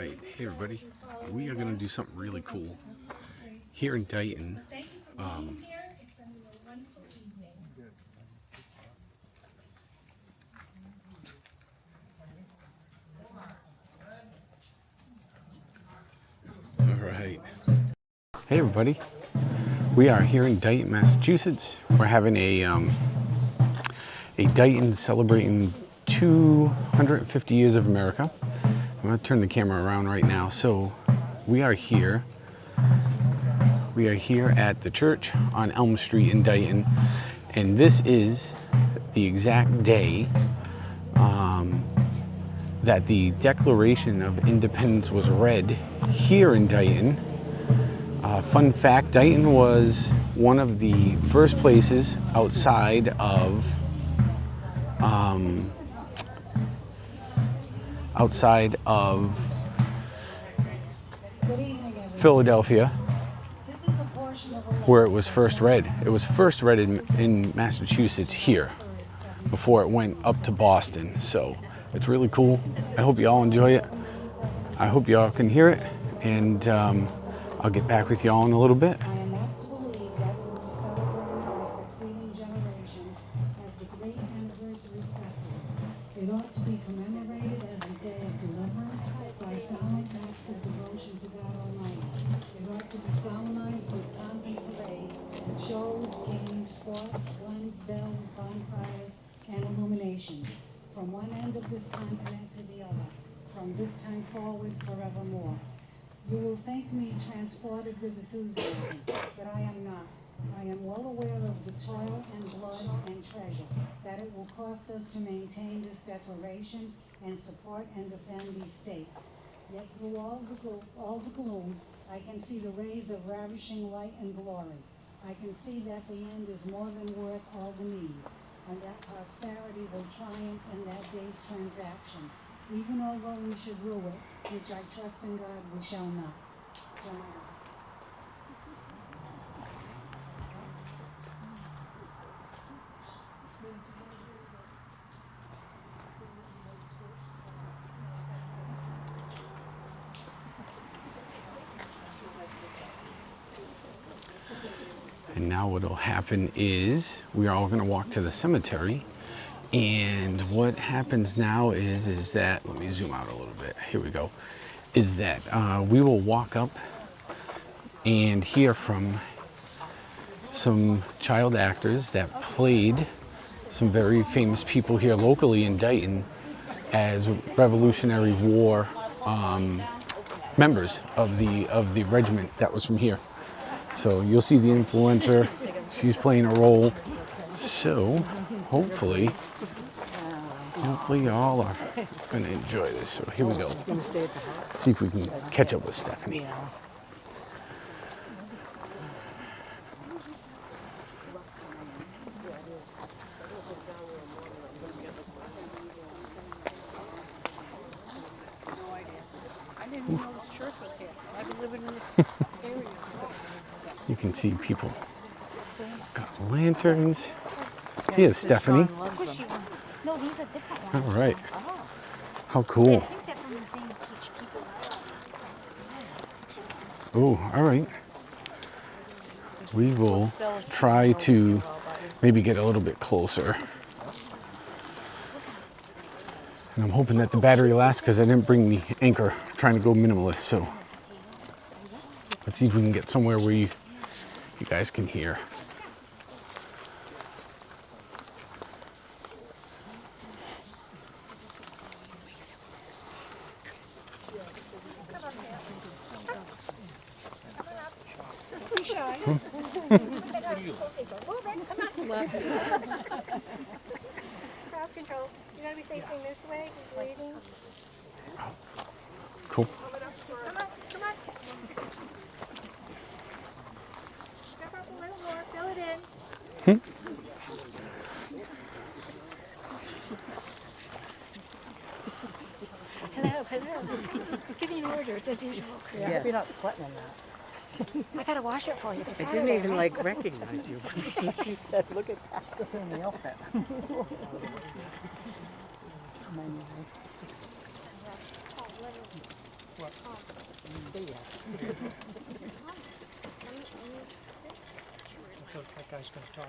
Alright, hey everybody, we are going to do something really cool here in Dighton. Alright, hey everybody, we are here in Dighton, Massachusetts. We're having a Dighton celebrating 250 years of America. I'm going to turn the camera around right now. So we are here at the church on Elm Street in Dighton, and this is the exact day that the Declaration of Independence was read here in Dighton. Fun fact, Dighton was one of the first places outside of Philadelphia where it was first read. It was first read in Massachusetts here before it went up to Boston. So it's really cool. I hope you all enjoy it. I hope you all can hear it, and I'll get back with you all in a little bit. It ought to be commemorated as a day of deliverance by solemn acts of devotion to God Almighty. It ought to be solemnized with pomp and parade, with shows, games, sports, guns, bells, bonfires, and illuminations, from one end of this continent to the other, from this time forward forevermore. You will think me transported with enthusiasm, but I am not. I am well aware of the toil and blood and treasure that it will cost us to maintain this declaration and support and defend these states. Yet through all the gloom, I can see the rays of ravishing light and glory. I can see that the end is more than worth all the means, and that posterity will triumph in that day's transaction, even although we should rue it, which I trust in God we shall not. And now what will happen is we are all going to walk to the cemetery. And what happens now is that, let me zoom out a little bit. Here we go. Is that we will walk up and hear from some child actors that played some very famous people here locally in Dighton as Revolutionary War members of the regiment that was from here. So you'll see the influencer. She's playing a role. So hopefully y'all are going to enjoy this. So here we go. Let's see if we can catch up with Stephanie. You can see people got lanterns. Here's Stephanie. All right. How cool. Oh, all right. We will try to maybe get a little bit closer. And I'm hoping that the battery lasts because I didn't bring the anchor. I'm trying to go minimalist, so let's see if we can get somewhere where you guys can hear. Crowd control. You gotta be facing this way. He's leaving. Cool. Come on. Step up a little more. Fill it in. Hello. Giving orders as usual. Yeah, I hope you're not sweating in that. I gotta wash it for you. I didn't even like recognize you. She said, "Look at that." Look in the outfit. Say yes. That guy's gonna talk.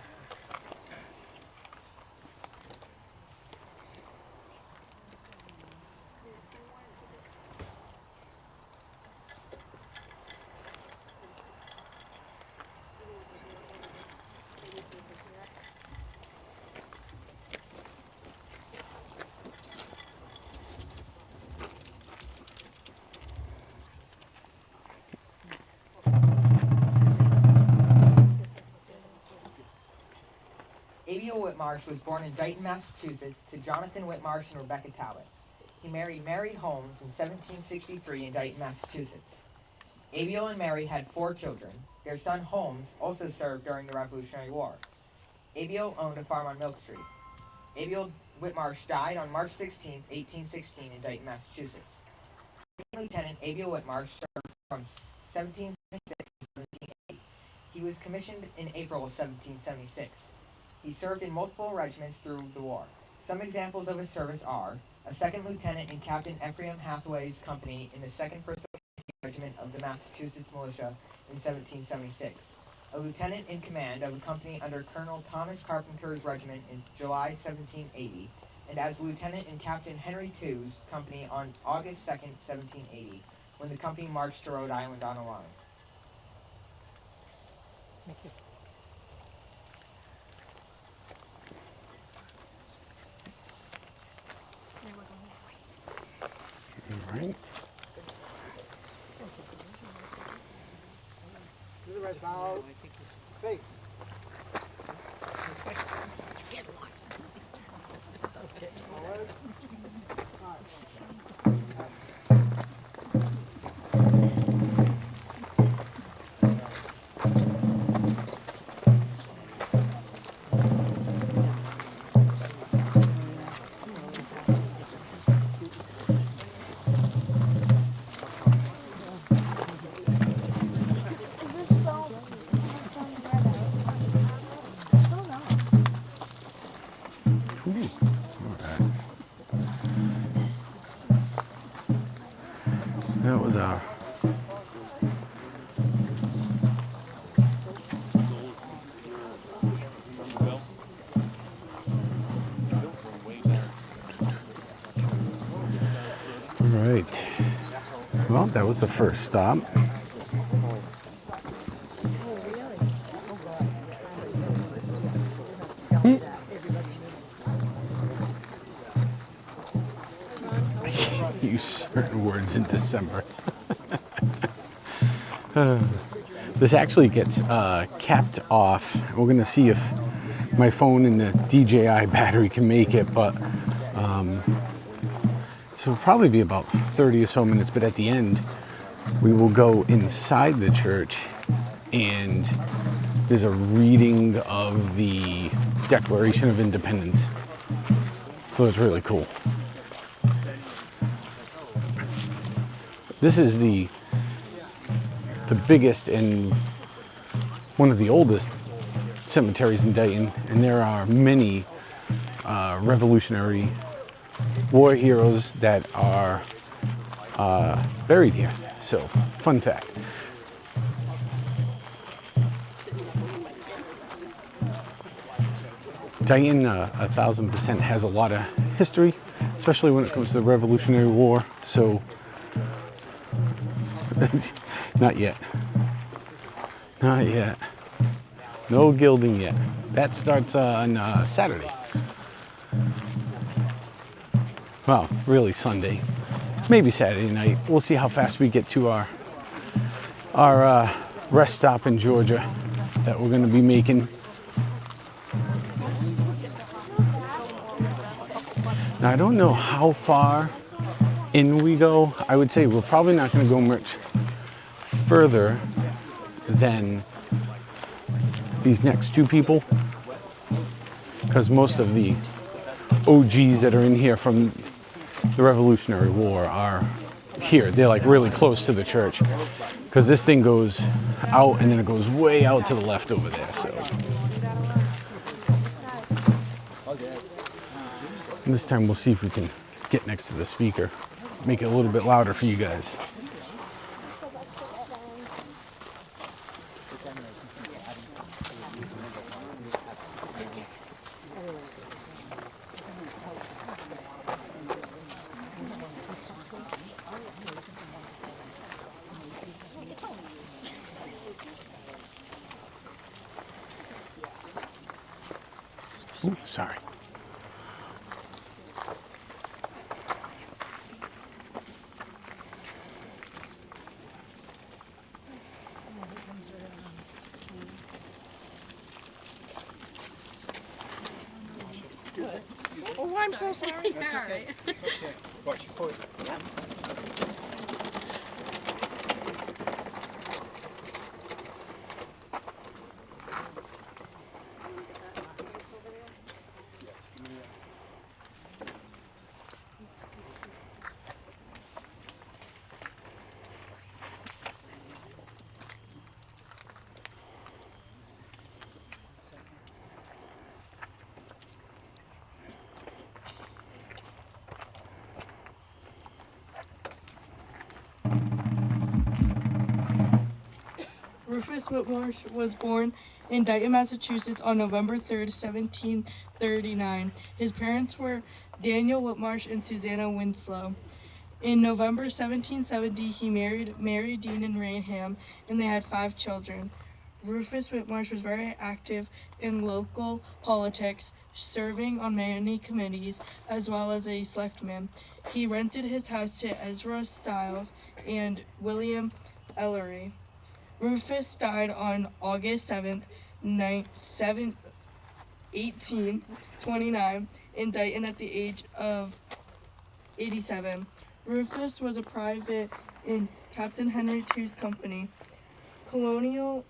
Abiel Whitmarsh was born in Dighton, Massachusetts, to Jonathan Whitmarsh and Rebecca Talbot. He married Mary Holmes in 1763 in Dighton, Massachusetts. Abiel and Mary had 4 children. Their son Holmes also served during the Revolutionary War. Abiel owned a farm on Milk Street. Abiel Whitmarsh died on March 16, 1816 in Dighton, Massachusetts. Lieutenant Abiel Whitmarsh served from 1776 to 1780. He was commissioned in April of 1776. He served in multiple regiments through the war. Some examples of his service are a second lieutenant in Captain Ephraim Hathaway's company in the 2nd Bristol Regiment of the Massachusetts Militia in 1776, a lieutenant in command of a company under Colonel Thomas Carpenter's regiment in July 1780, and as lieutenant in Captain Henry II's company on August 2nd, 1780, when the company marched to Rhode Island on a line. Thank you. All right. Do the rest now. Hey. Is this phone from the red I don't know. Ooh, all right. That was our all right. Well, that was the first stop. Use certain words in December. This actually gets capped off. We're going to see if my phone and the DJI battery can make it, but so it'll probably be about 30 or so minutes, but at the end we will go inside the church and there's a reading of the Declaration of Independence. So it's really cool. This is the biggest and one of the oldest cemeteries in Dighton, and there are many Revolutionary War heroes that are buried here. So, fun fact. Dighton, 1000% has a lot of history, especially when it comes to the Revolutionary War. So, not yet. Not yet. No gilding yet. That starts on Saturday. Well, really Sunday. Maybe Saturday night. We'll see how fast we get to our rest stop in Georgia that we're going to be making. Now, I don't know how far in we go. I would say we're probably not going to go much further than these next 2 people, because most of the OGs that are in here from the Revolutionary War are here. They're like really close to the church, because this thing goes out and then it goes way out to the left over there. So and this time we'll see if we can get next to the speaker. make it a little bit louder for you guys. Ooh, sorry. Oh, I'm so sorry. That's okay. It's okay. Watch your foot. Rufus Whitmarsh was born in Dighton, Massachusetts on November 3rd, 1739. His parents were Daniel Whitmarsh and Susanna Winslow. In November 1770, he married Mary Dean and Raynham, and they had 5 children. Rufus Whitmarsh was very active in local politics, serving on many committees as well as a selectman. He rented his house to Ezra Stiles and William Ellery. Rufus died on August 7th, 1829 in Dighton at the age of 87. Rufus was a private in Captain Henry II's company, Colonial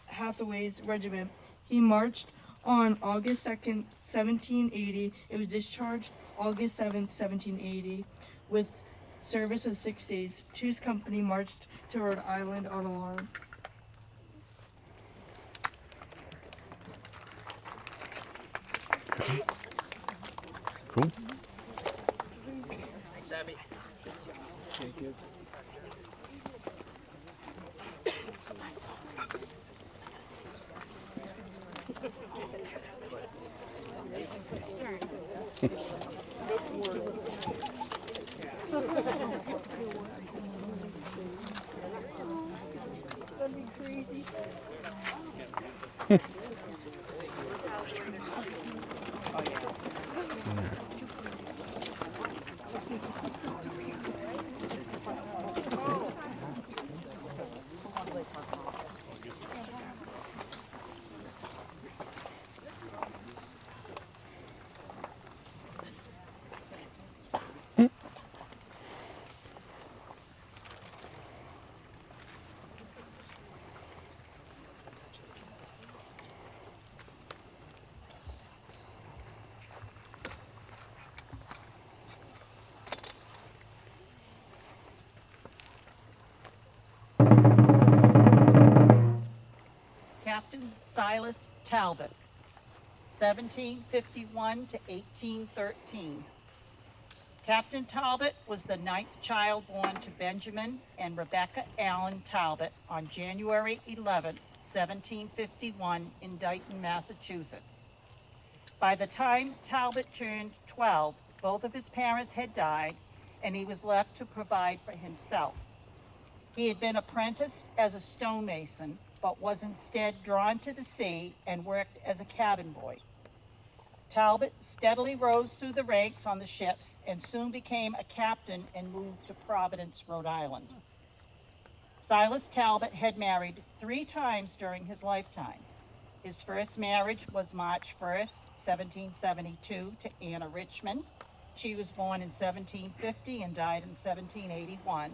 Hathaway's regiment. He marched on August 2nd, 1780. It was discharged August 7th, 1780, with service of 6 days. II's company marched to Rhode Island on alarm. Cool. Thank you. Captain Silas Talbot, 1751 to 1813. Captain Talbot was the 9th child born to Benjamin and Rebecca Allen Talbot on January 11, 1751 in Dighton, Massachusetts. By the time Talbot turned 12, both of his parents had died, and he was left to provide for himself. He had been apprenticed as a stonemason, but was instead drawn to the sea and worked as a cabin boy. Talbot steadily rose through the ranks on the ships and soon became a captain and moved to Providence, Rhode Island. Silas Talbot had married 3 times during his lifetime. His first marriage was March 1st, 1772 to Anna Richmond. She was born in 1750 and died in 1781.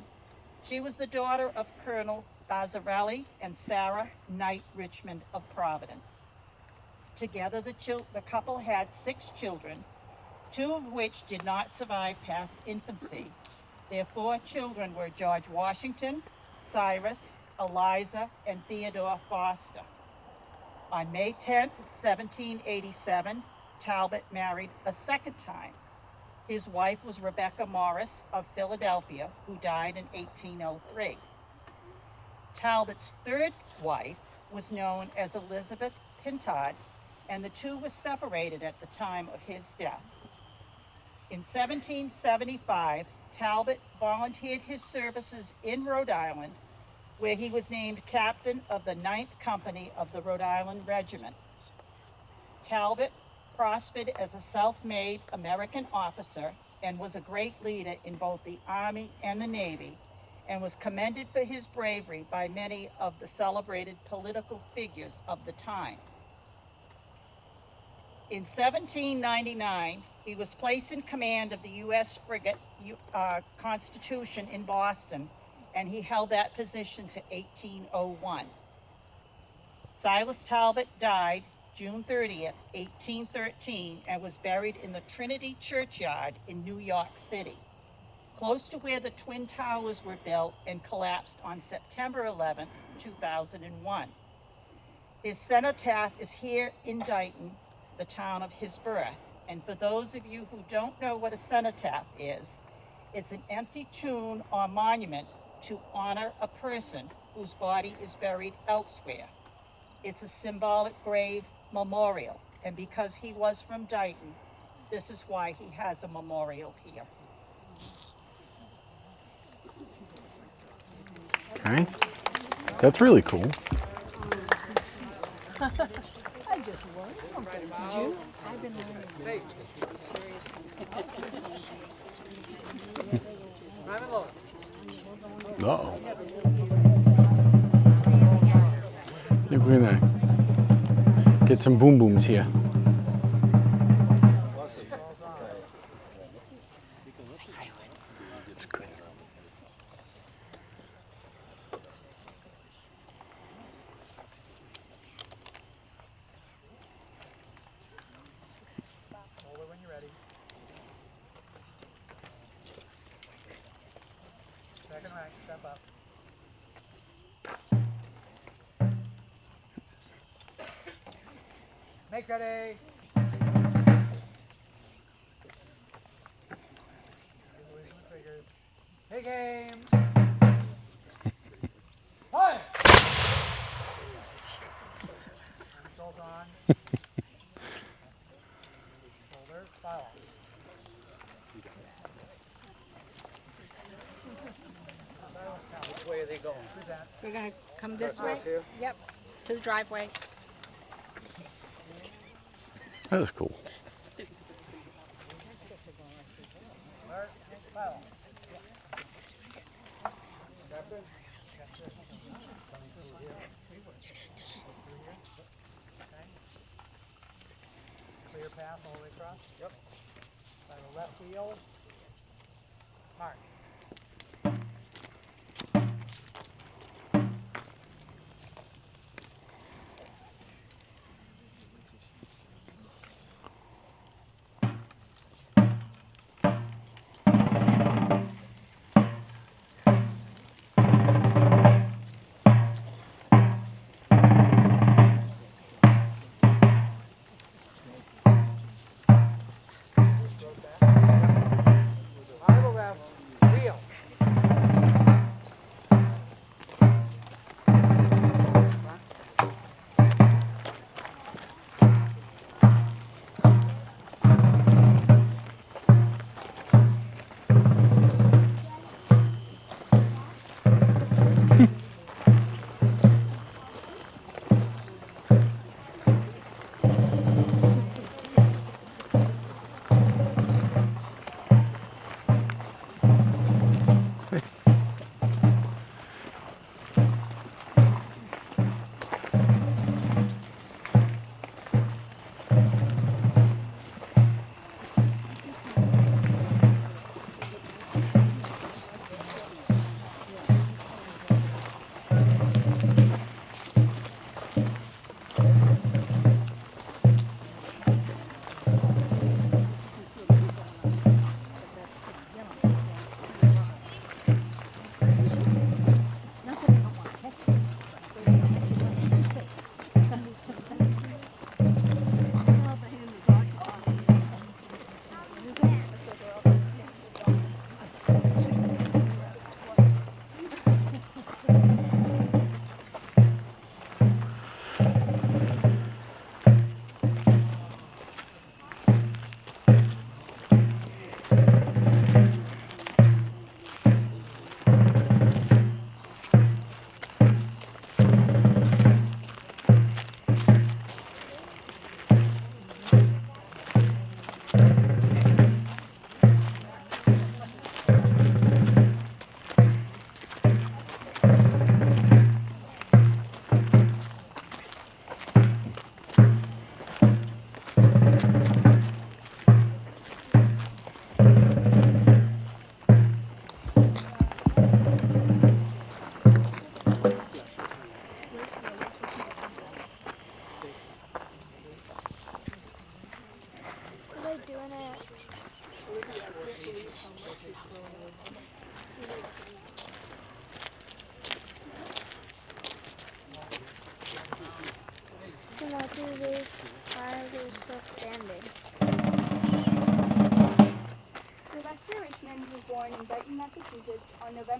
She was the daughter of Colonel Bazzarelli and Sarah Knight Richmond of Providence. Together, the couple had 6 children, 2 of which did not survive past infancy. Their 4 children were George Washington, Cyrus, Eliza, and Theodore Foster. On May 10th, 1787, Talbot married a second time. His wife was Rebecca Morris of Philadelphia, who died in 1803. Talbot's third wife was known as Elizabeth Pintard, and the two were separated at the time of his death. In 1775, Talbot volunteered his services in Rhode Island, where he was named captain of the 9th Company of the Rhode Island Regiment. Talbot prospered as a self-made American officer and was a great leader in both the Army and the Navy, and was commended for his bravery by many of the celebrated political figures of the time. In 1799, he was placed in command of the U.S. frigate Constitution in Boston, and he held that position to 1801. Silas Talbot died June 30th, 1813, and was buried in the Trinity Churchyard in New York City, close to where the Twin Towers were built and collapsed on September 11th, 2001. His cenotaph is here in Dighton, the town of his birth. And for those of you who don't know what a cenotaph is, it's an empty tomb or monument to honor a person whose body is buried elsewhere. It's a symbolic grave memorial, and because he was from Dighton, this is why he has a memorial here. Okay. That's really cool. I just learned something. Did you? I've been learning. Uh-oh. I think we're gonna get some boom booms here. It's good. Hold it when you're ready. Second right, step up. Make ready. Hey, game. Fire. Controls on. Shoulder, file. Which way are they going? We're gonna come this way? Yep, to the driveway. That was cool. Alert, file. Clear path all the way across? Yep. By the left wheel. Mark. Arrival left wheel.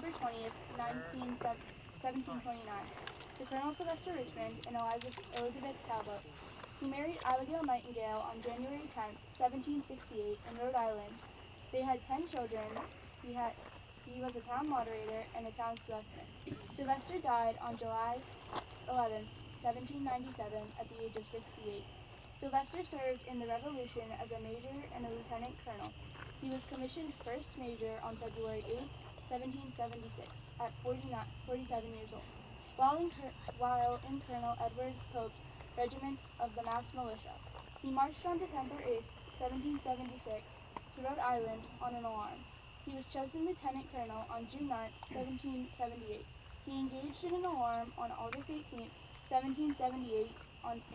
December 20th, 1729, to Colonel Sylvester Richmond and Elizabeth Talbot. He married Abigail Nightingale on January 10th, 1768, in Rhode Island. They had 10 children. He was a town moderator and a town selectman. Sylvester died on July 11th, 1797, at the age of 68. Sylvester served in the Revolution as a major and a lieutenant colonel. He was commissioned first major on February 8, 1776, at 47 years old, while in Colonel Edward Pope's regiment of the Mass Militia. He marched on December 8, 1776, to Rhode Island on an alarm. He was chosen lieutenant colonel on June 9, 1778. He engaged in an alarm on August 18, 1778,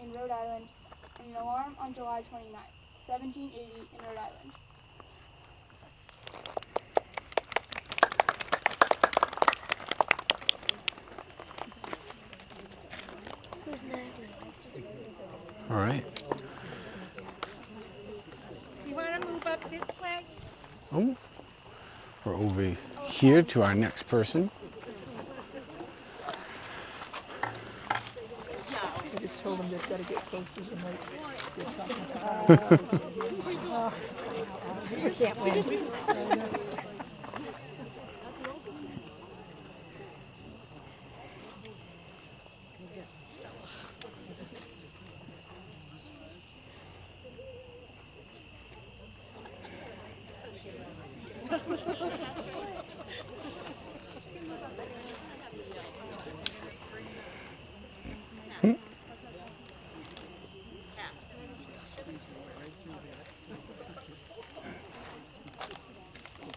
in Rhode Island, and an alarm on July 29, 1780, in Rhode Island. Who's next? All right. You want to move up this way? Oh, we're over here to our next person. I just told them they've got to get closer to the mic. You can't win.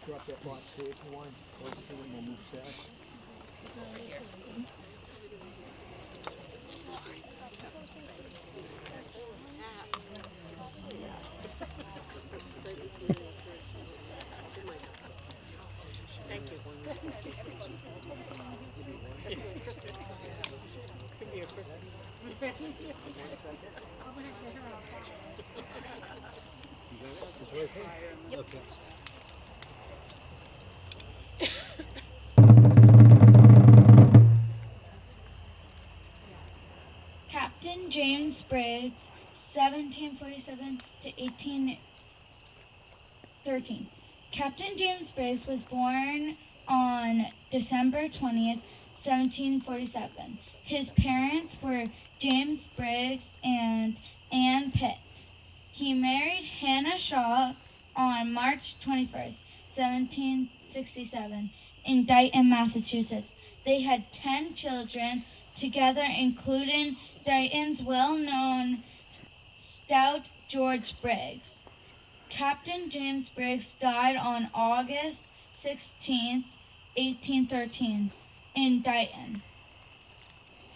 Drop that box here if you want. Close to them, we'll move fast. Captain James Briggs, 1747 to 1813. Captain James Briggs was born on December 20th, 1747. His parents were James Briggs and Anne Pitts. He married Hannah Shaw on March 21st, 1767, in Dighton, Massachusetts. They had 10 children together, including Dighton's well-known stout George Briggs. Captain James Briggs died on August 16, 1813, in Dighton.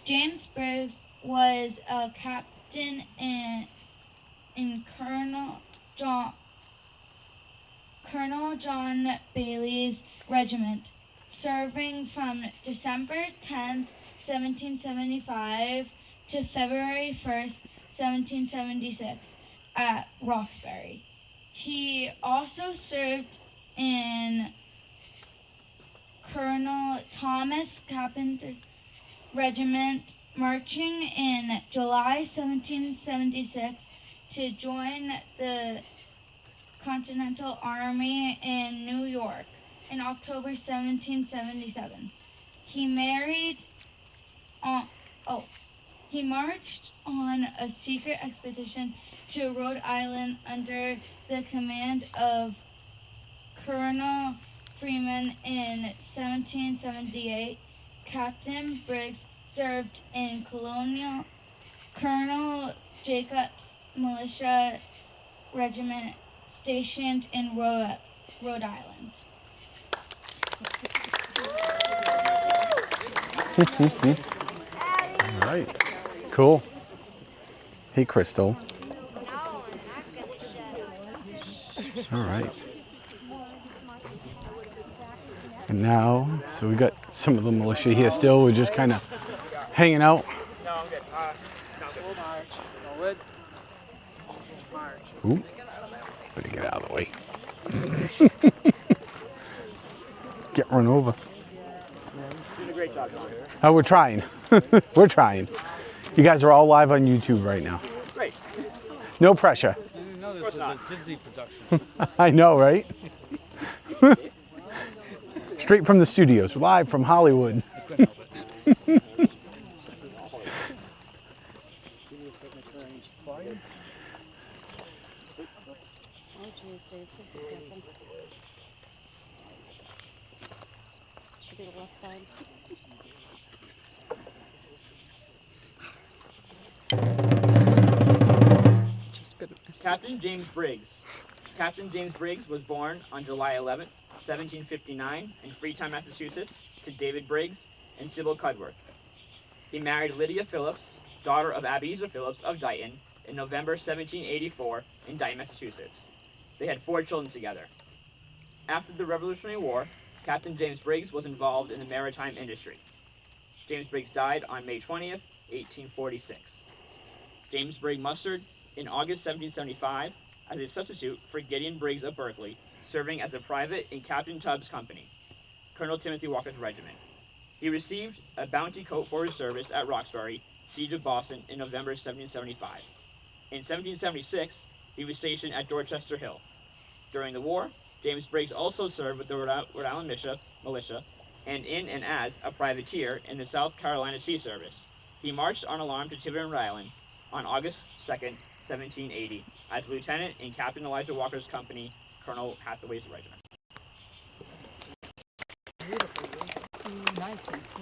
James Briggs was a captain in Colonel John Bailey's regiment, serving from December 10, 1775 to February 1st, 1776 at Roxbury. He also served in Colonel Thomas Carpenter's regiment, marching in July 1776 to join the Continental Army in New York in October 1777. He marched on a secret expedition to Rhode Island under the command of Colonel Freeman in 1778. Captain Briggs served in Colonel Jacob's militia regiment stationed in Rhode Island. All right. Cool. Hey, Crystal. All right. And now, so we got some of the militia here still. We're just kind of hanging out. No, I'm good. We'll march. Forward. March. Ooh, better get out of the way. Get run over. Great job, John. Oh, we're trying. We're trying. You guys are all live on YouTube right now. Great. No pressure. I didn't know this was a Disney production. I know, right? Straight from the studios, live from Hollywood. Oh, geez, Dave, be careful. Should be the left side. Just good. Captain James Briggs. Captain James Briggs was born on July 11th, 1759 in Freetown, Massachusetts, to David Briggs and Sybil Cudworth. He married Lydia Phillips, daughter of Ebenezer Phillips of Dighton, in November 1784 in Dighton, Massachusetts. They had 4 children together. After the Revolutionary War, Captain James Briggs was involved in the maritime industry. James Briggs died on May 20th, 1846. James Briggs mustered in August 1775 as a substitute for Gideon Briggs of Berkeley, serving as a private in Captain Tubbs' company, Colonel Timothy Walker's regiment. He received a bounty coat for his service at Roxbury, siege of Boston, in November 1775. In 1776, he was stationed at Dorchester Hill. During the war, James Briggs also served with the Rhode Island militia and in and as a privateer in the South Carolina Sea Service. He marched on alarm to Tiverton, Rhode Island on August 2nd, 1780, as lieutenant in Captain Elijah Walker's company, Colonel Hathaway's regiment.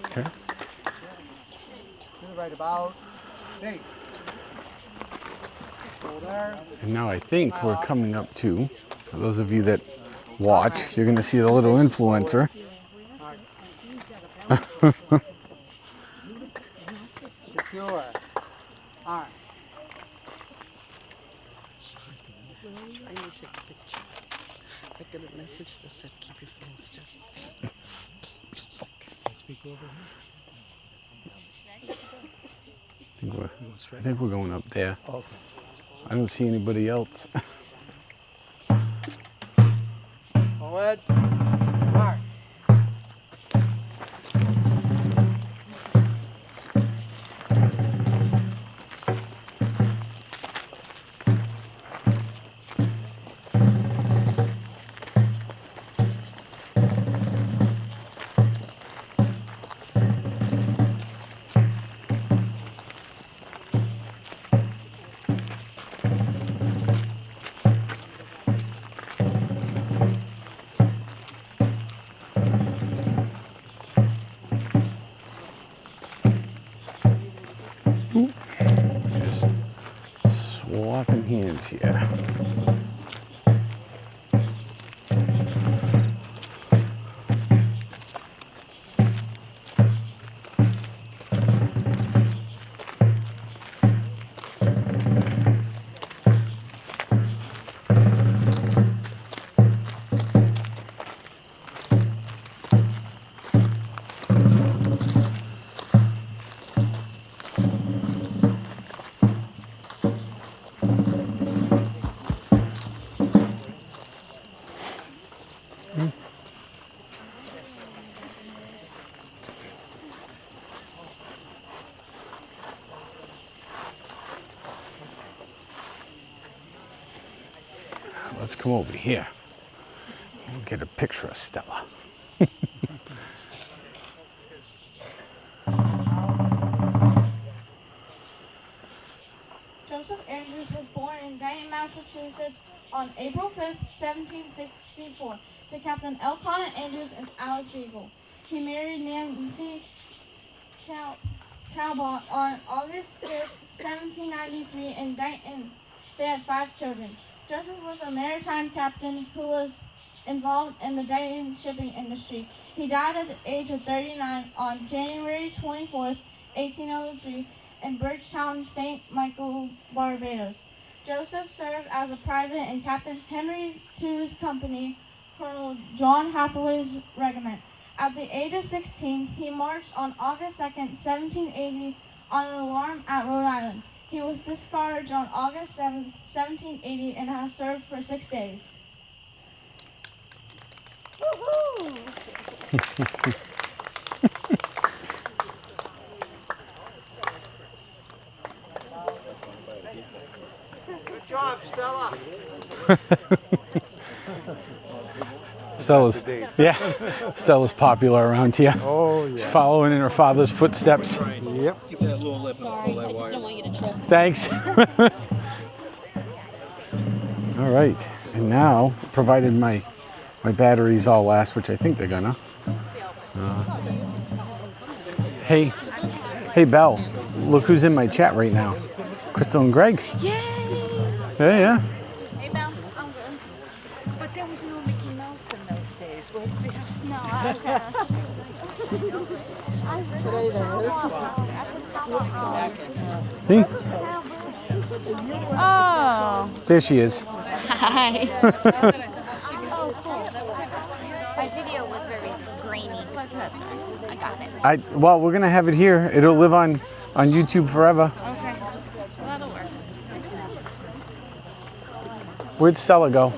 Okay. Right about. Hey. There. And now I think we're coming up to, for those of you that watch, you're going to see the little influencer. Secure. All right. I need to take a picture. I got a message that said keep your phone still. Speak over here. I think we're going up there. Okay. I don't see anybody else. Forward. Mark. Just swapping hands here. Let's come over here. We'll get a picture of Stella. Joseph Andrews was born in Dighton, Massachusetts on April 5th, 1764, to Captain Elkanah Andrews and Alice Beagle. He married Nancy Talbot on August 5th, 1793 in Dighton. They had 5 children. Joseph was a maritime captain who was involved in the Dighton shipping industry. He died at the age of 39 on January 24th, 1803 in Birchtown, St. Michael, Barbados. Joseph served as a private in Captain Henry II's company, Colonel John Hathaway's regiment. At the age of 16, he marched on August 2nd, 1780 on an alarm at Rhode Island. He was discharged on August 7th, 1780 and has served for 6 days. Woohoo! Stella's, yeah, Stella's popular around here. Oh, She's yeah. following in her father's footsteps. Yep. Keep that little lip. Sorry, I just don't want you to trip. Thanks. All right, and now, provided my batteries all last, which I think they're gonna. Hey Belle, look who's in my chat right now. Crystal and Greg. Yay! Yeah. Hey, Belle. I'm good. But there was no Mickey Mouse in those days, was there? No, Today there is. See? Oh. There she is. Hi. Oh, cool. My video was very grainy. I got it. Well, we're gonna have it here. It'll live on YouTube forever. Okay. Well, that'll work. Where'd Stella go?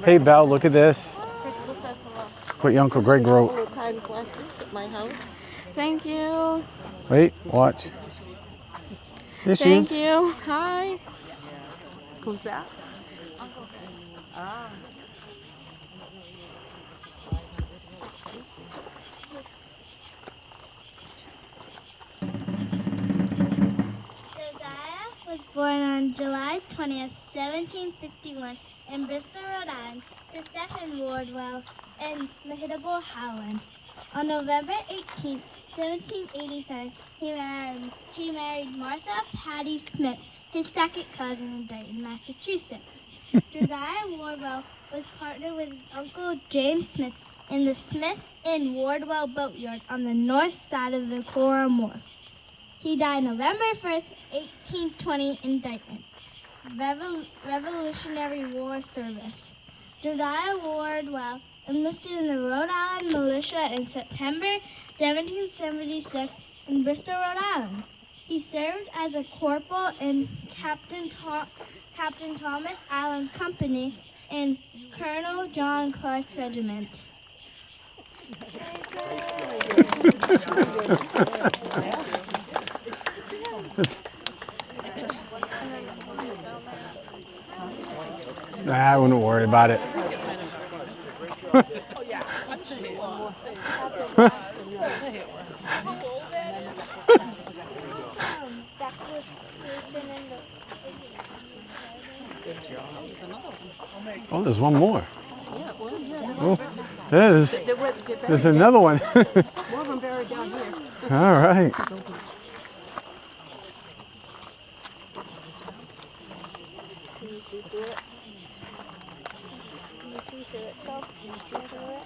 Hey Belle, look at this. Crystal says hello. What your Uncle Greg wrote. Couple of times last week at my house. Thank you. Wait, watch. There she is. Thank you. Hi. Who's that? Ah. Josiah was born on July 20th, 1751 in Bristol, Rhode Island, to Stephen Wardwell and Mahitable Howland. On November 18th, 1787, he married Martha Patty Smith, his second cousin in Dighton, Massachusetts. Josiah Wardwell was partnered with his uncle James Smith in the Smith and Wardwell Boatyard on the north side of the Coram Wharf. He died November 1st, 1820 in Dighton. Revolutionary War service. Josiah Wardwell enlisted in the Rhode Island Militia in September 1776 in Bristol, Rhode Island. He served as a corporal in Captain Thomas Allen's company and Colonel John Clark's regiment. I wouldn't worry about it. Oh, there's one more. Oh, there's another one. More of them buried down here. All right. Can you see through it? Can you see through it, so? Can you see through it?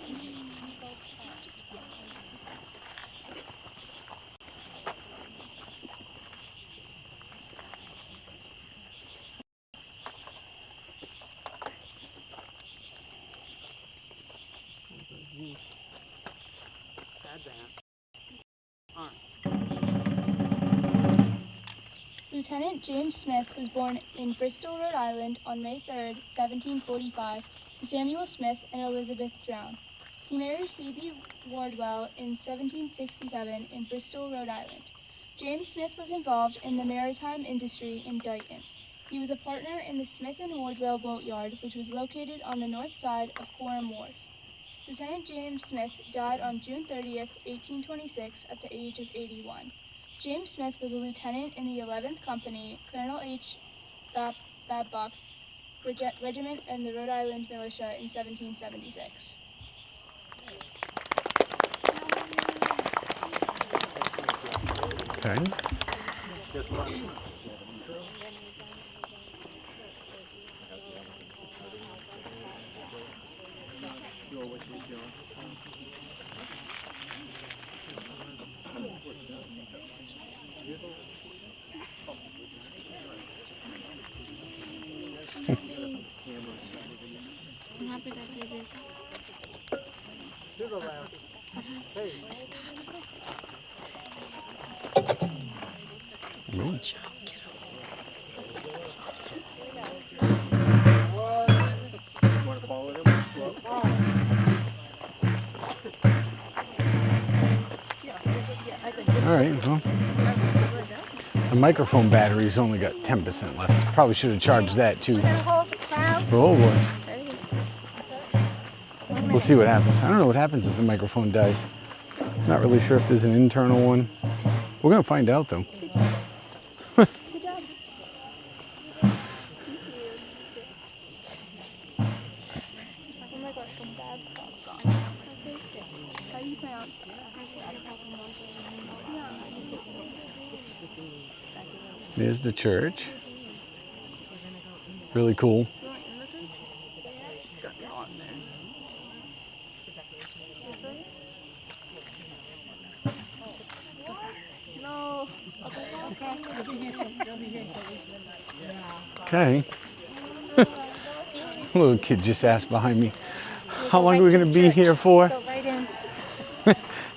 Lieutenant James Smith was born in Bristol, Rhode Island on May 3, 1745, to Samuel Smith and Elizabeth Drown. He married Phoebe Wardwell in 1767 in Bristol, Rhode Island. James Smith was involved in the maritime industry in Dighton. He was a partner in the Smith and Wardwell Boatyard, which was located on the north side of Coram Wharf. Lieutenant James Smith died on June 30, 1826, at the age of 81. James Smith was a lieutenant in the 11th Company, Colonel H. Babcock's regiment, and the Rhode Island Militia in 1776. Okay. I'm happy that they did that. All right, well, the microphone battery's only got 10% left. Probably should have charged that too. Oh boy. We'll see what happens. I don't know what happens if the microphone dies. Not really sure if there's an internal one. We're gonna find out though. Good job. Oh my gosh, some bad stuff. How do you pronounce that? There's the church. Really cool. No. Okay. Little kid just asked behind me, how long are we going to be here for? Go right in.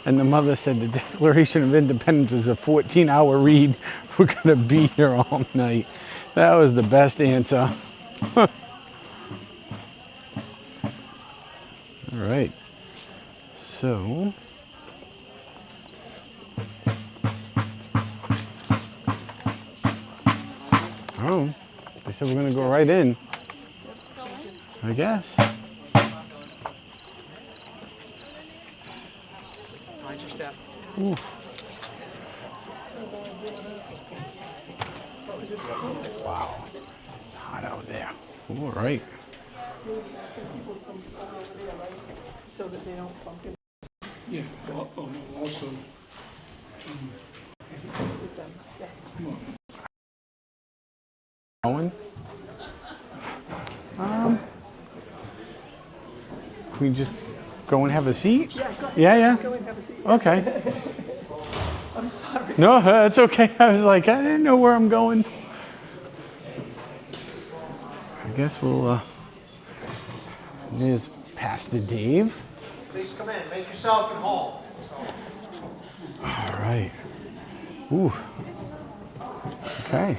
And the mother said the Declaration of Independence is a 14-hour read. We're going to be here all night. That was the best answer. All right. So, oh, they said we're going to go right in. I guess. Mind your step. Ooh. Wow, it's hot out there. All right. So that they don't bump into Yeah, also. Going. Can we just go and have a seat? Yeah, go ahead. Yeah. Go and have a seat. Okay. I'm sorry. No, that's okay. I was like, I didn't know where I'm going. I guess we'll, there's Pastor Dave. Please come in. Make yourself at home. All right. Ooh. Okay.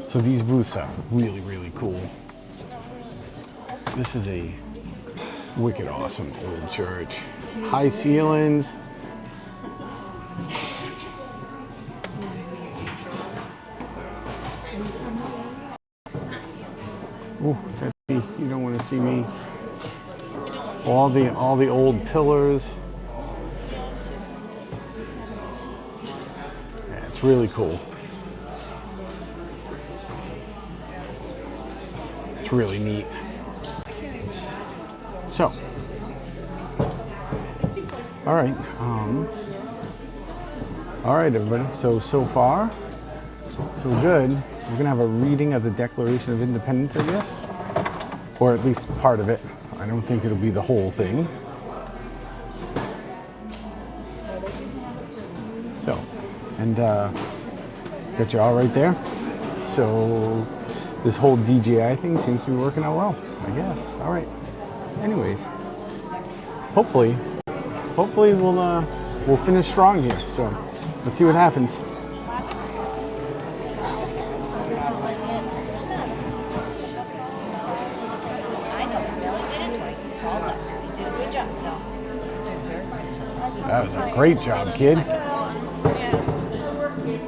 So these booths are really, really cool. This is a wicked awesome old church. High ceilings. Ooh, you don't want to see me. All the old pillars. Yeah, it's really cool. It's really neat. So, all right, everybody. So far, so good. We're gonna have a reading of the Declaration of Independence, I guess, or at least part of it. I don't think it'll be the whole thing. So, and got you all right there. So, this whole DJI thing seems to be working out well, I guess. All right. Anyways, hopefully we'll finish strong here. So let's see what happens. That was a great job, kid. I'm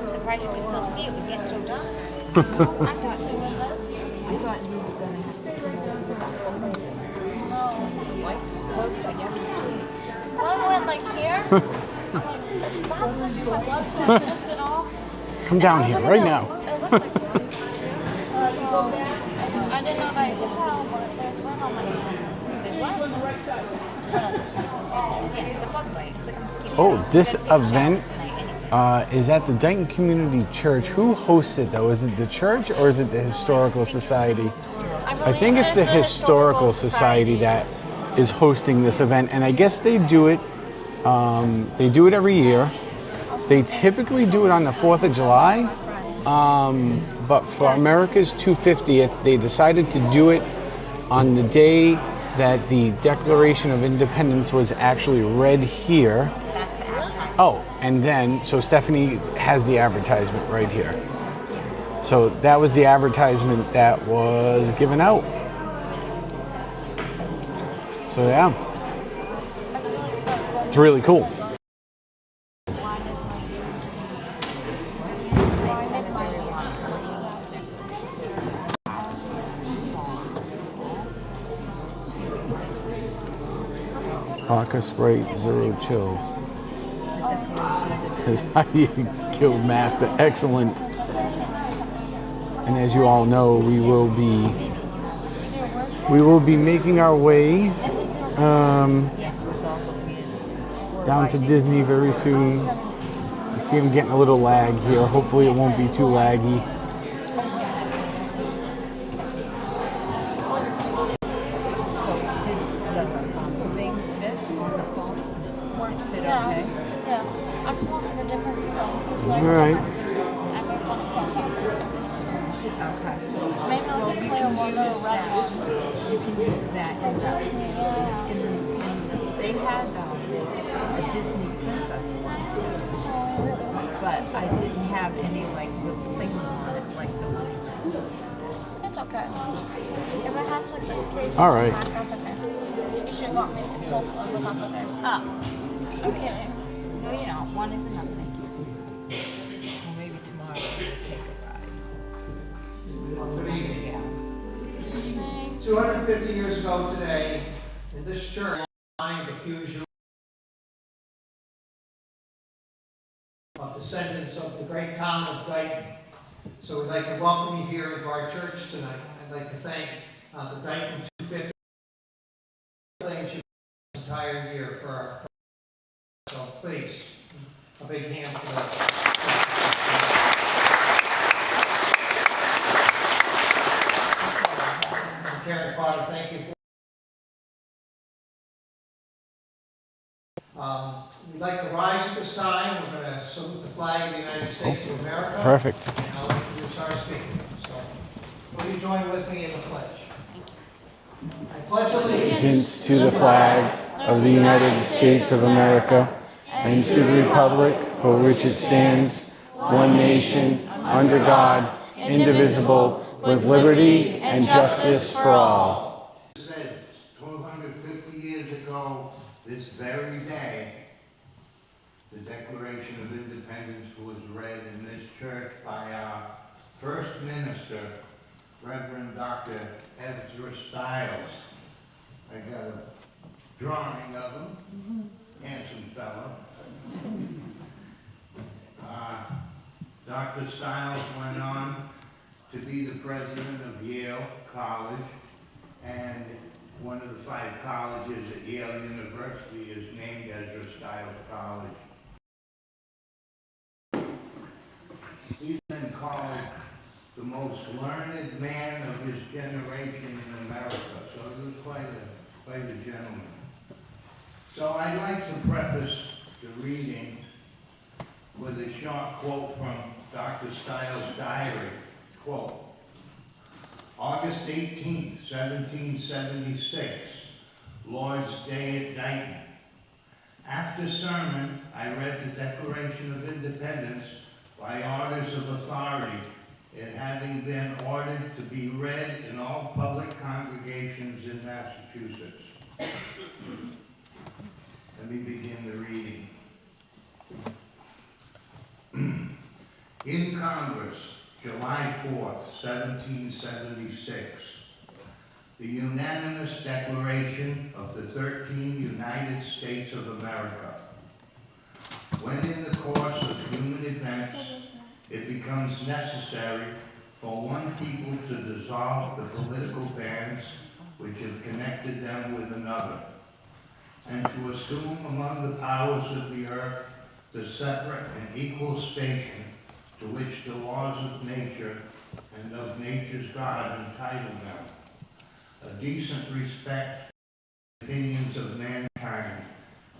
surprised you could still see it was getting so dark. I thought you were going to have to One went like here. That's like my blood's like lifted off. Come down here right now. It looked like one. I didn't know that you could tell, but there's one on my hands. There's one. It's a bug bite. It's like a mosquito. Oh, this event is at the Dighton Community Church. Who hosts it though? Is it the church or is it the Historical Society? I think it's the Historical Society that is hosting this event, and I guess they do it every year. They typically do it on the 4th of July, but for America's 250th, they decided to do it on the day that the Declaration of Independence was actually read here. Oh, and then, so Stephanie has the advertisement right here. So that was the advertisement that was given out. So yeah, it's really cool. Vodka Sprite Zero Chill. That's how you kill Master. Excellent. And as you all know, we will be making our way down to Disney very soon. You see I'm getting a little lag here. Hopefully it won't be too laggy. So did the thing fit on the phone? Fit okay? Yeah. I'm wanting a different phone. All right. Okay. Maybe I'll Well, get you clear can one use or red that. one. You can use that in the, they had a Disney princess one too. But I didn't have any like little things on it like the money thing. It's okay. If it has like the occasional All right. crack, that's okay. You shouldn't want me to both of them, but that's okay. Oh. I'm kidding. No, you don't. One is enough, thank you. Well, maybe tomorrow we'll take a ride. Good evening. Yeah. 250 years ago today, in this church, I accuse you of descendants of the great town of Dighton. So we'd like to welcome you here into our church tonight. I'd like to thank the Dighton 250 things you this entire year for our. So please, a big hand for that. Karen Potter, thank you. We'd like to rise at this time. We're going to salute the flag of the United States of America. Perfect. And I'll introduce our speaker. So, will you join with me in the pledge? I pledge Allegiance to the flag of the United States of America and to the republic for which it stands, one nation, under God, indivisible, with liberty and justice for all. Said 250 years ago, this very day, the Declaration of Independence was read in this church by our first minister, Reverend Dr. Ezra Stiles. I got a drawing of him, handsome fellow. Dr. Stiles went on to be the president of Yale College, and one of the 5 colleges at Yale University is named Ezra Stiles College. He's been called the most learned man of his generation in America, so he was quite a gentleman. So I'd like to preface the reading with a short quote from Dr. Stiles' diary. Quote, August 18th, 1776, Lord's Day at Dighton. After sermon, I read the Declaration of Independence by orders of authority, it having been ordered to be read in all public congregations in Massachusetts. Let me begin the reading. In Congress, July 4th, 1776, the unanimous declaration of the 13 United States of America. When in the course of human events, it becomes necessary for one people to dissolve the political bands which have connected them with another, and to assume among the powers of the earth the separate and equal station to which the laws of nature and of nature's God entitle them. A decent respect for the opinions of mankind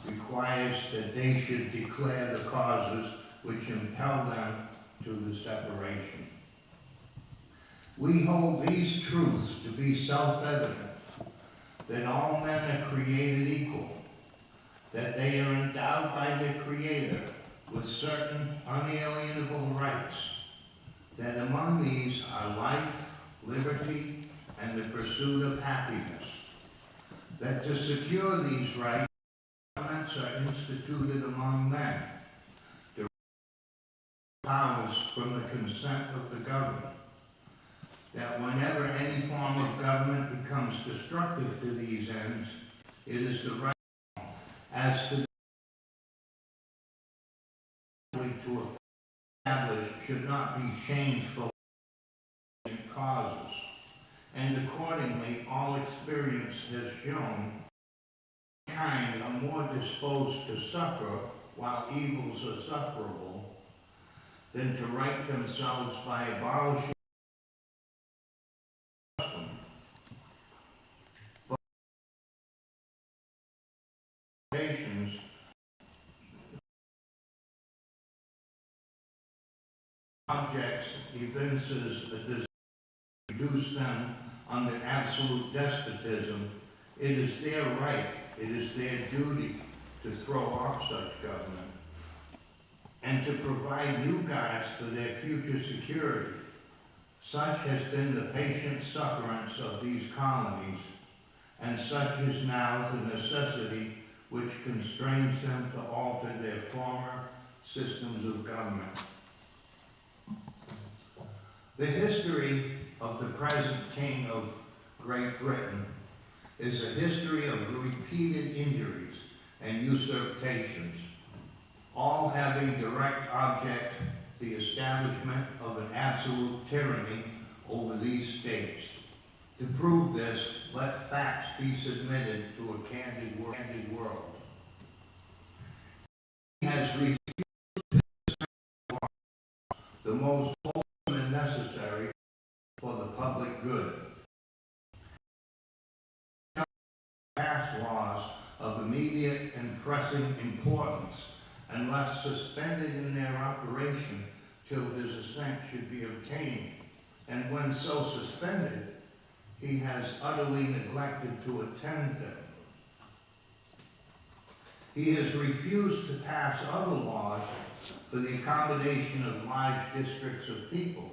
requires that they should declare the causes which impel them to the separation. We hold these truths to be self-evident, that all men are created equal, that they are endowed by their Creator with certain unalienable rights, that among these are life, liberty, and the pursuit of happiness, that to secure these rights, governments are instituted among men, the powers from the consent of the governed, that whenever any form of government becomes destructive to these ends, it is the right as to establish should not be changed for causes, and accordingly all experience has shown mankind are more disposed to suffer while evils are sufferable than to right themselves by abolishing patients objects evinces a desire to reduce them under absolute despotism. It is their right, it is their duty to throw off such government and to provide new guards for their future security. Such has been the patient sufferance of these colonies, and such is now the necessity which constrains them to alter their former systems of government. The history of the present King of Great Britain is a history of repeated injuries and usurpations, all having direct object the establishment of an absolute tyranny over these states. To prove this, let facts be submitted to a candid world. He has refused the most wholesome and necessary for the public good. Pass laws of immediate and pressing importance, unless suspended in their operation till his assent should be obtained. And when so suspended, he has utterly neglected to attend them. He has refused to pass other laws for the accommodation of large districts of people,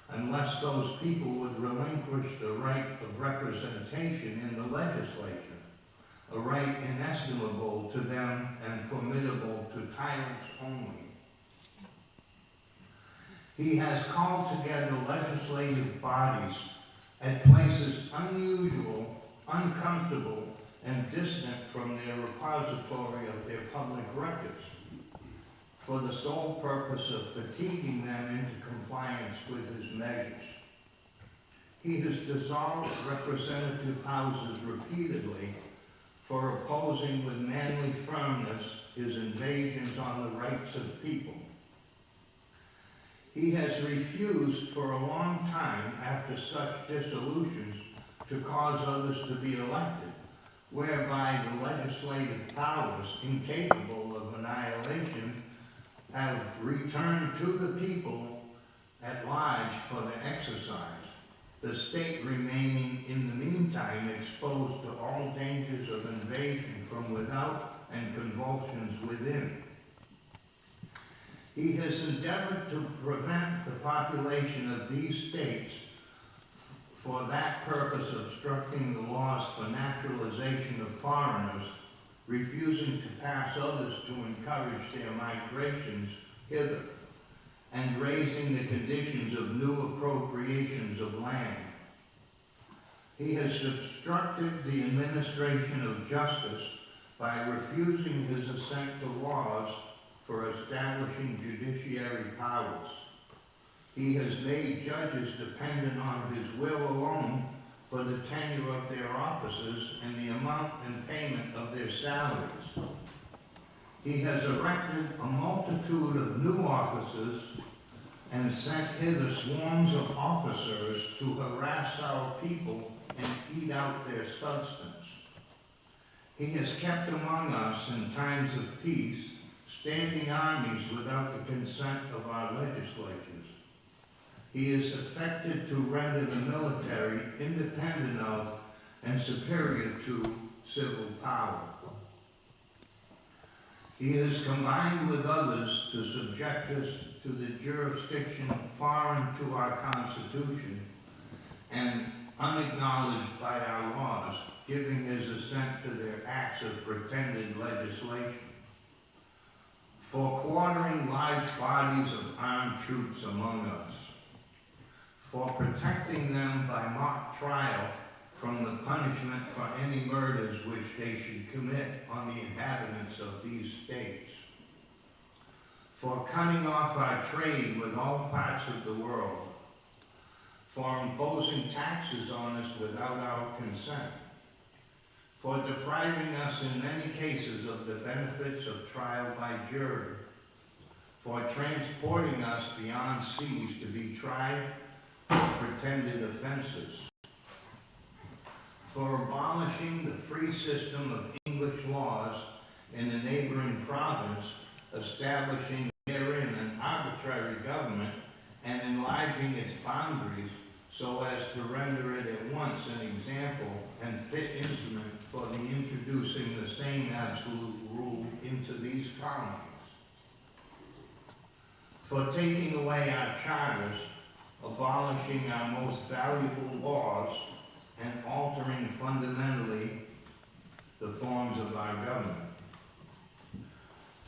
unless those people would relinquish the right of representation in the legislature, a right inestimable to them and formidable to tyrants only. He has called together legislative bodies at places unusual, uncomfortable, and distant from their repository of their public records, for the sole purpose of fatiguing them into compliance with his measures. He has dissolved representative houses repeatedly for opposing with manly firmness his invasions on the rights of people. He has refused for a long time after such dissolutions to cause others to be elected, whereby the legislative powers, incapable of annihilation, have returned to the people at large for their exercise, the state remaining in the meantime exposed to all dangers of invasion from without and convulsions within. He has endeavored to prevent the population of these states, for that purpose obstructing the laws for naturalization of foreigners, refusing to pass others to encourage their migrations hither, and raising the conditions of new appropriations of land. He has obstructed the administration of justice by refusing his assent to laws for establishing judiciary powers. He has made judges dependent on his will alone for the tenure of their offices and the amount and payment of their salaries. He has erected a multitude of new offices and sent hither swarms of officers to harass our people and eat out their substance. He has kept among us in times of peace standing armies without the consent of our legislatures. He is affected to render the military independent of and superior to civil power. He has combined with others to subject us to the jurisdiction foreign to our Constitution and unacknowledged by our laws, giving his assent to their acts of pretended legislation, for quartering large bodies of armed troops among us, for protecting them by mock trial from the punishment for any murders which they should commit on the inhabitants of these states, for cutting off our trade with all parts of the world, for imposing taxes on us without our consent, for depriving us in many cases of the benefits of trial by jury, for transporting us beyond seas to be tried for pretended offenses, for abolishing the free system of English laws in the neighboring province, establishing therein an arbitrary government and enlarging its boundaries so as to render it at once an example and fit instrument for the introducing the same absolute rule into these colonies, for taking away our charters, abolishing our most valuable laws, and altering fundamentally the forms of our government,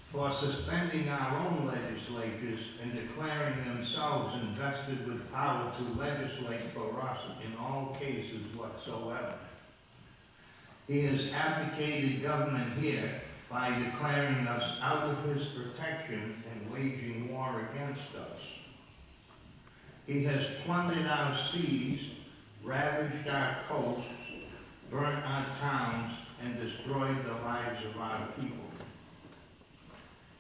for suspending our own legislatures and declaring themselves invested with power to legislate for us in all cases whatsoever. He has abdicated government here by declaring us out of his protection and waging war against us. He has plundered our seas, ravaged our coasts, burnt our towns, and destroyed the lives of our people.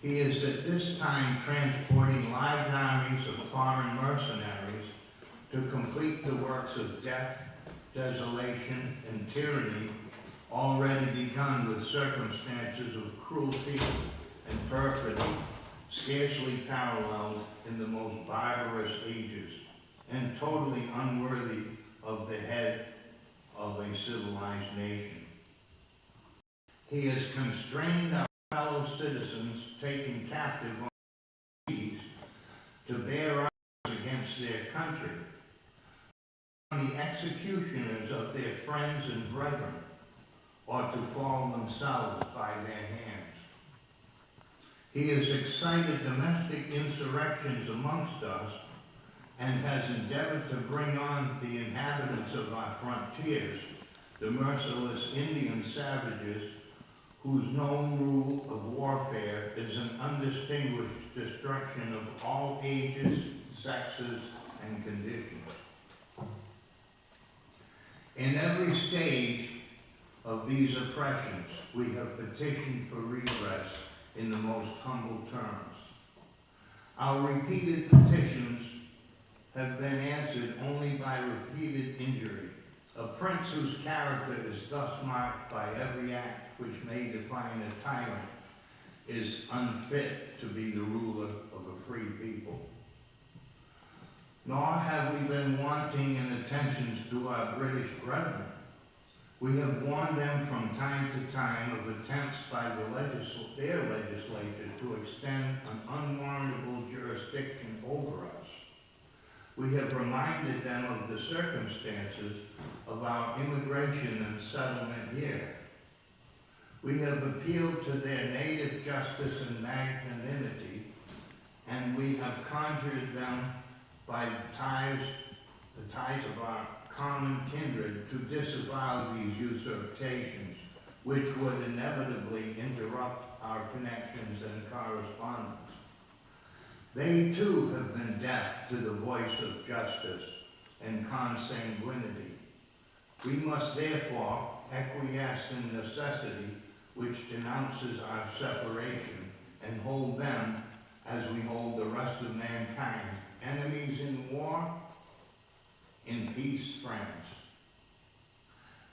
He is at this time transporting large armies of foreign mercenaries to complete the works of death, desolation, and tyranny already begun with circumstances of cruelty and perfidy scarcely paralleled in the most barbarous ages and totally unworthy of the head of a civilized nation. He has constrained our fellow citizens taken captive on the seas to bear arms against their country, on the executioners of their friends and brethren, or to fall themselves by their hands. He has excited domestic insurrections amongst us and has endeavored to bring on the inhabitants of our frontiers, the merciless Indian savages, whose known rule of warfare is an undistinguished destruction of all ages, sexes, and conditions. In every stage of these oppressions, we have petitioned for redress in the most humble terms. Our repeated petitions have been answered only by repeated injury. A prince whose character is thus marked by every act which may define a tyrant is unfit to be the ruler of a free people. Nor have we been wanting in attentions to our British brethren. We have warned them from time to time of attempts by their legislature to extend an unwarrantable jurisdiction over us. We have reminded them of the circumstances of our immigration and settlement here. We have appealed to their native justice and magnanimity, and we have conjured them by the ties of our common kindred to disavow these usurpations, which would inevitably interrupt our connections and correspondence. They too have been deaf to the voice of justice and consanguinity. We must therefore acquiesce in necessity which denounces our separation and hold them, as we hold the rest of mankind, enemies in war, in peace friends.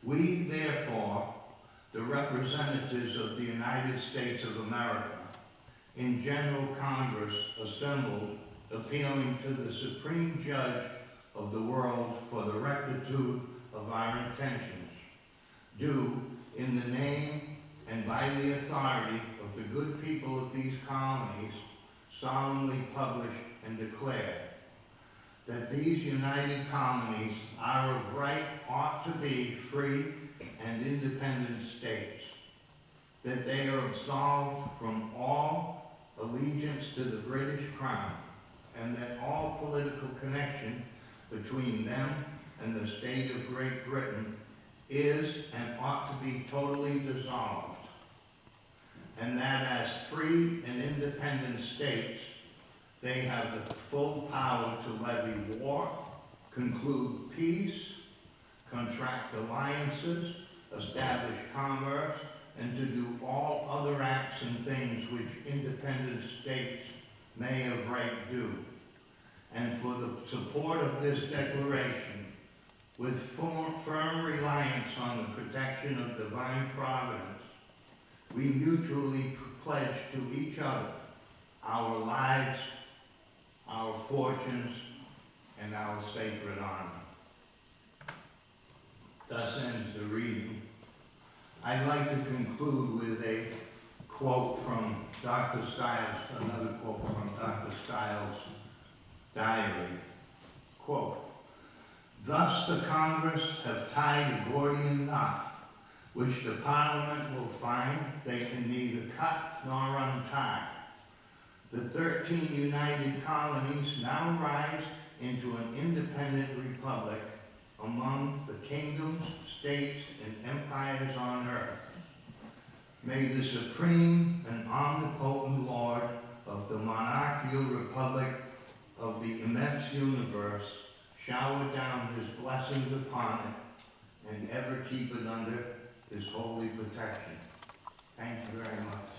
We therefore, the representatives of the United States of America, in General Congress assembled, appealing to the Supreme Judge of the world for the rectitude of our intentions, do, in the name and by the authority of the good people of these colonies, solemnly publish and declare that these united colonies are of right ought to be free and independent states, that they are absolved from all allegiance to the British Crown, and that all political connection between them and the state of Great Britain is and ought to be totally dissolved, and that as free and independent states, they have the full power to levy war, conclude peace, contract alliances, establish commerce, and to do all other acts and things which independent states may of right do. And for the support of this declaration, with firm reliance on the protection of divine providence, we mutually pledge to each other our lives, our fortunes, and our sacred honor. Thus ends the reading. I'd like to conclude with a quote from Dr. Stiles, another quote from Dr. Stiles' diary. Quote, "Thus the Congress have tied a Gordian knot, which the Parliament will find they can neither cut nor untie. The 13 united colonies now rise into an independent republic among the kingdoms, states, and empires on earth. May the supreme and omnipotent Lord of the monarchical republic of the immense universe shower down his blessings upon it and ever keep it under his holy protection." Thank you very much.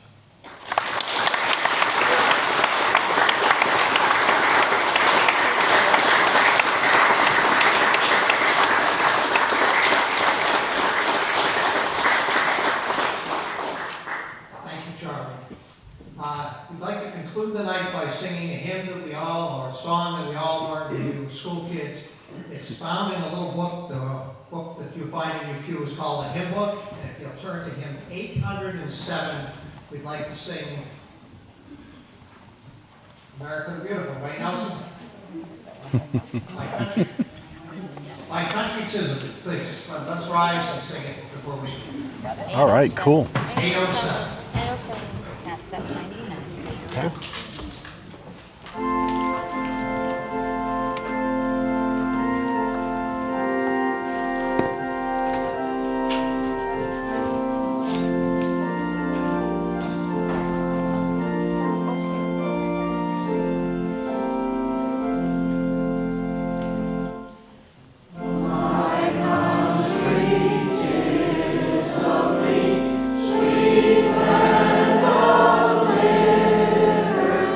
Thank you, Charlie. We'd like to conclude the night by singing a hymn that we all, or a song that we all learned when we were school kids. It's found in a little book. The book that you find in your pew is called a hymn book. And if you'll turn to hymn 807, we'd like to sing America the Beautiful. Right, Nelson? My country. My country 'tis of thee. Please, let's rise and sing it before we... All right, cool. 807. 807. That's 799. Okay. Sweet land of liberty.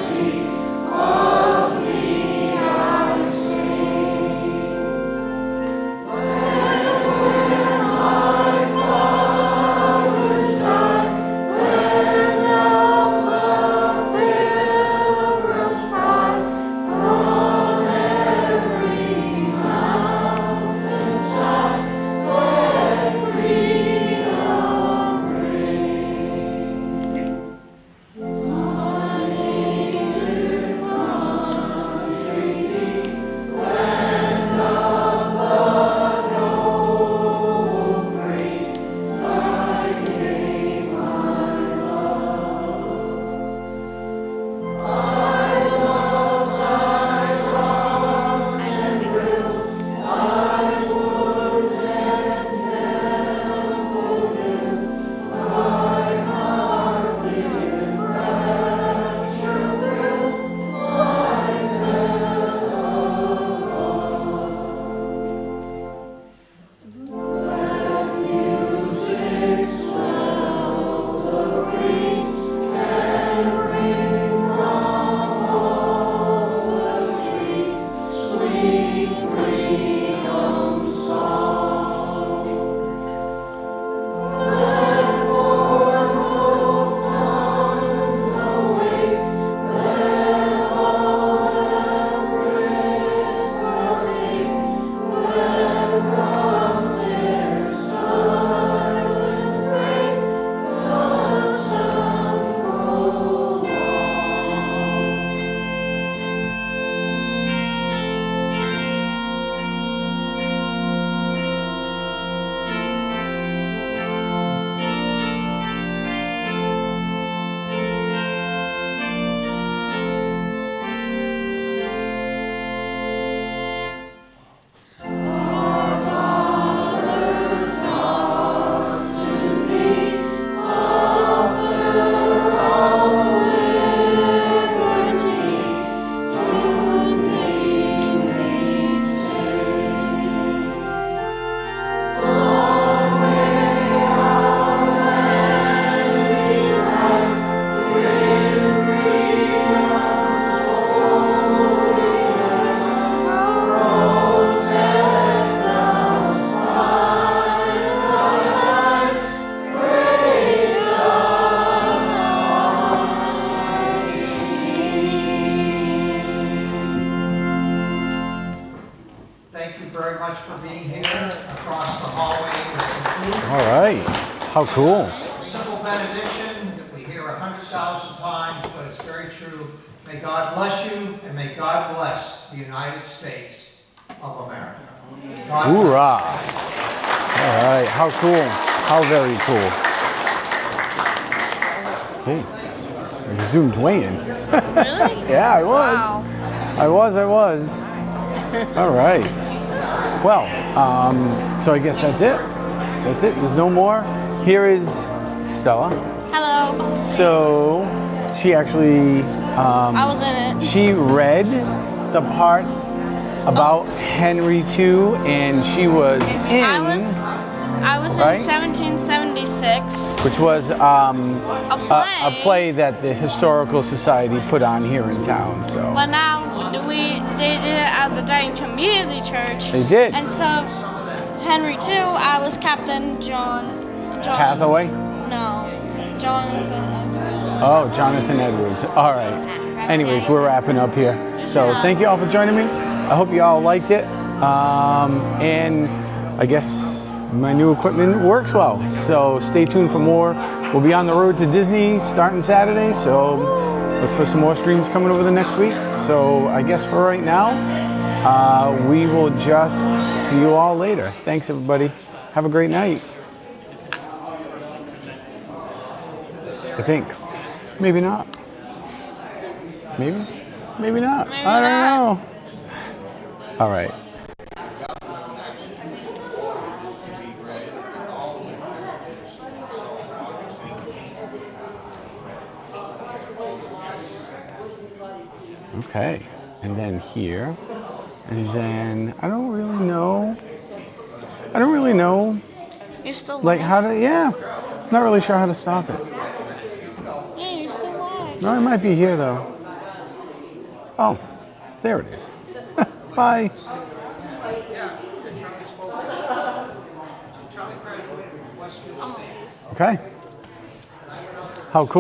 much for being here. Across the hallway is some food. All right. How cool. Simple benediction that we hear 100,000 times, but it's very true. May God bless you, and may God bless the United States of America. God Hoorah. bless. All right. How cool. How very cool. Hey, you zoomed way in. Really? Yeah, I was. Wow. I was. All right. Well, so I guess that's it. That's it. There's no more. Here is Stella. Hello. So she actually, I was in it. she read the part about Henry II, and she was in, I was right? in 1776. which was a play that the Historical Society put on here in town. So But now they did it at the Dighton Community Church. They did. And so Henry II, I was Captain John Hathaway? No, Jonathan Edwards. Oh, Jonathan Edwards. All right. Anyways, we're wrapping up here. So thank you all for joining me. I hope you all liked it. And I guess my new equipment works well. So stay tuned for more. We'll be on the road to Disney starting Saturday. So look for some more streams coming over the next week. So I guess for right now, we will just see you all later. Thanks, everybody. Have a great night. I think. Maybe not. Maybe? Maybe not. Maybe I don't not. know. All right. Okay. And then here. And then I don't really know. You're still Like live? how to, yeah. Not really sure how to stop it. Yeah, you're still live. No, it might be here though. Oh, there it is. Bye. Okay. How cool.